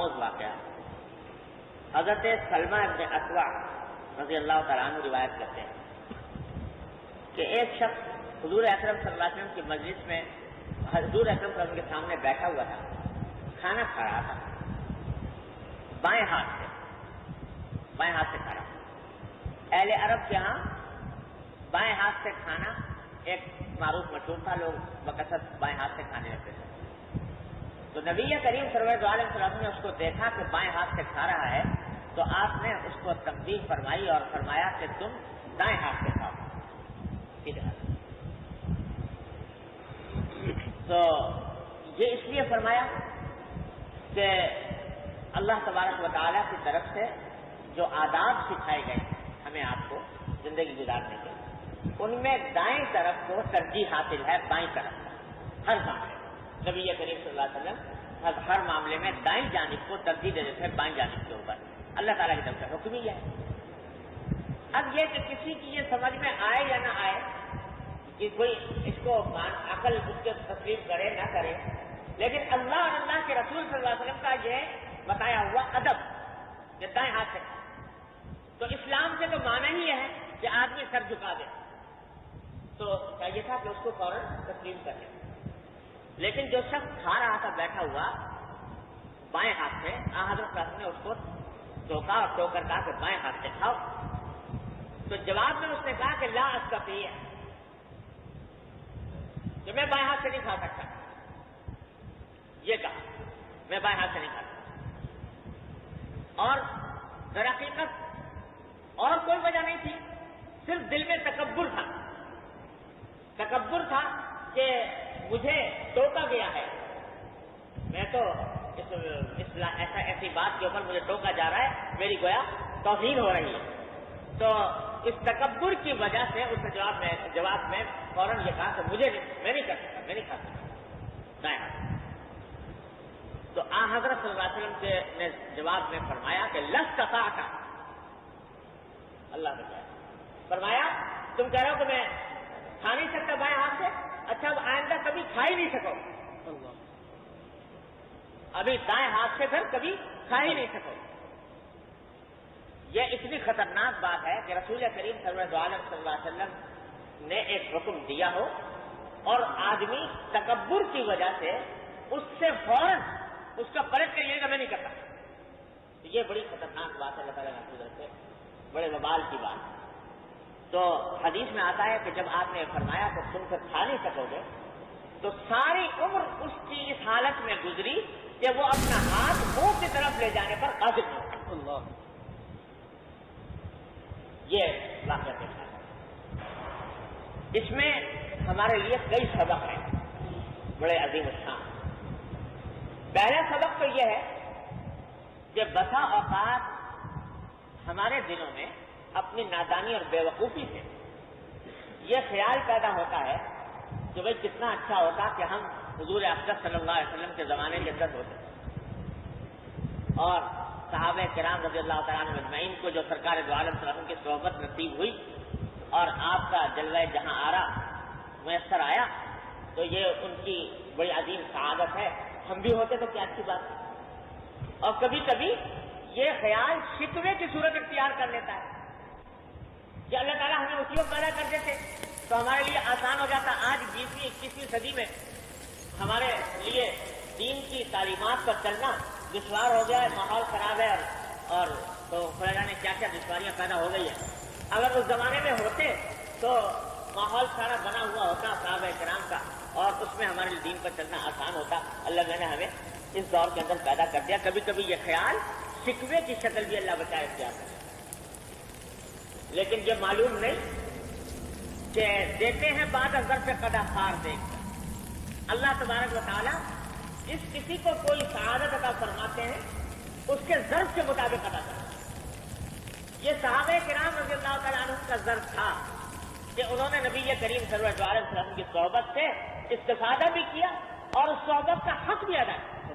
آموز واقعہ حضرت سلمہ ابن اکوع رضی اللہ تعالیٰ عنہ روایت کرتے ہیں کہ ایک شخص حضور اکرم صلی اللہ علیہ وسلم کی مجلس میں حضور اکرم صلی اللہ علیہ وسلم کے سامنے بیٹھا ہوا تھا، کھانا کھا رہا تھا، بائیں ہاتھ سے کھا رہا تھا۔ اہل عرب کے ہاں بائیں ہاتھ سے کھانا ایک معروف مشہور تھا، لوگ بکثرت بائیں ہاتھ سے کھانے لگتے تھے۔ تو نبی کریم صلی اللہ علیہ وسلم نے اس کو دیکھا کہ بائیں ہاتھ سے کھا رہا ہے، تو آپ نے اس کو تنبیہ فرمائی اور فرمایا کہ تم دائیں ہاتھ سے کھاؤ، سیدھے ہاتھ۔ تو یہ اس لیے فرمایا کہ اللہ تبارک و تعالیٰ کی طرف سے جو آداب سکھائے گئے ہمیں آپ کو زندگی گزارنے کے، ان میں دائیں طرف کو ترجیح حاصل ہے بائیں طرف ہر معاملے میں۔ نبی کریم صلی اللہ علیہ وسلم ہر معاملے میں دائیں جانب کو ترجیح دے دیتے ہیں بائیں جانب کے اوپر، اللہ تعالیٰ کی طرف سے حکم ہی ہے۔ اب یہ کہ کسی کی یہ سمجھ میں آئے یا نہ آئے کہ کوئی اس کو عقل اس کے تسلیم کرے نہ کرے، لیکن اللہ اور اللہ کے رسول صلی اللہ علیہ وسلم کا یہ بتایا ہوا ادب کہ دائیں ہاتھ سے، تو اسلام سے تو معنی ہی ہے کہ آدمی سر جھکا دے، تو چاہیے تھا کہ اس کو فوراً تسلیم کر لے۔ لیکن جو شخص کھا رہا تھا بیٹھا ہوا بائیں ہاتھ سے، حضرت نے اس کو ٹوکا اور ٹوک کر کہا کہ بائیں ہاتھ سے کھاؤ، تو جواب میں اس نے کہا کہ لا استطیع، کہ میں بائیں ہاتھ سے نہیں کھا سکتا، یہ کہا میں بائیں ہاتھ سے نہیں کھا سکتا۔ اور در حقیقت اور کوئی وجہ نہیں تھی، صرف دل میں تکبر تھا کہ مجھے ٹوکا گیا ہے، میں تو ایسی بات کے اوپر مجھے ٹوکا جا رہا ہے، میری گویا توہین ہو رہی ہے۔ تو اس تکبر کی وجہ سے اس نے جواب میں فوراً یہ کہا کہ میں نہیں کر سکتا، میں نہیں کھا سکتا دائیں ہاتھ۔ تو حضرت صلی اللہ علیہ وسلم نے جواب میں فرمایا کہ لاستطعت، اللہ نے فرمایا تم کہہ رہے ہو کہ میں کھا نہیں سکتا بائیں ہاتھ سے، اچھا اب آئندہ کبھی کھا ہی نہیں سکو، ابھی دائیں ہاتھ سے پھر کبھی کھا ہی نہیں سکو۔ یہ اتنی خطرناک بات ہے کہ رسول کریم صلی اللہ علیہ وسلم نے ایک حکم دیا ہو اور آدمی تکبر کی وجہ سے اس سے فوراً اس کا پلٹ کر یہ کہ میں نہیں کرتا، تو یہ بڑی خطرناک بات ہے، اللہ تعالیٰ محفوظ رکھے، بڑے وبال کی بات ہے۔ تو حدیث میں آتا ہے کہ جب آپ نے فرمایا کہ تم سے کھا نہیں سکو گے، تو ساری عمر اس کی اس حالت میں گزری کہ وہ اپنا ہاتھ منہ کی طرف لے جانے پر قادر ہو۔ اللہ، یہ واقعہ دیکھا ہے، اس میں ہمارے لیے کئی سبق ہیں بڑے عظیم الشان۔ پہلا سبق تو یہ ہے کہ بسا اوقات ہمارے دلوں میں اپنی نادانی اور بے وقوفی سے یہ خیال پیدا ہوتا ہے کہ بھائی کتنا اچھا ہوتا کہ ہم حضور اقدس صلی اللہ علیہ وسلم کے زمانے کے اندر ہوتے، اور صحابہ کرام رضی اللہ تعالیٰ عنہ اجمعین کو جو سرکار دو عالم صلی اللہ علیہ وسلم کی صحبت نصیب ہوئی اور آپ کا جلوہ جہاں آرا میسر آیا، تو یہ ان کی بڑی عظیم سعادت ہے۔ ہم بھی ہوتے تو کیا اچھی بات ہے۔ اور کبھی کبھی یہ خیال شکوے کی صورت اختیار کر لیتا ہے کہ اللہ تعالیٰ ہمیں اسی وقت پیدا کر دیتے تو ہمارے لیے آسان ہو جاتا۔ آج 20ویں 21ویں صدی میں ہمارے لیے دین کی تعلیمات پر چلنا دشوار ہو گیا ہے، ماحول خراب ہے، اور تو خدا جانے کیا کیا دشواریاں پیدا ہو گئی ہیں۔ اگر اس زمانے میں ہوتے تو ماحول سارا بنا ہوا ہوتا صحابہ کرام کا، اور اس میں ہمارے دین پر چلنا آسان ہوتا۔ اللہ نے ہمیں اس دور کے اندر پیدا کر دیا۔ کبھی کبھی یہ خیال شکوے کی شکل بھی اللہ بچائے اختیار کرے، لیکن یہ معلوم نہیں کہ دیتے ہیں بعد ازر پہ قدا خار دیکھ کر۔ اللہ تبارک و تعالیٰ جس کسی کو کوئی سعادت عطا فرماتے ہیں اس کے ظرف کے مطابق عطا کرتے ہیں۔ یہ صحابہ کرام رضی اللہ تعالیٰ عنہ کا ظرف تھا کہ انہوں نے نبی کریم صلی اللہ علیہ وسلم کی صحبت سے استفادہ بھی کیا اور اس صحبت کا حق بھی ادا کیا۔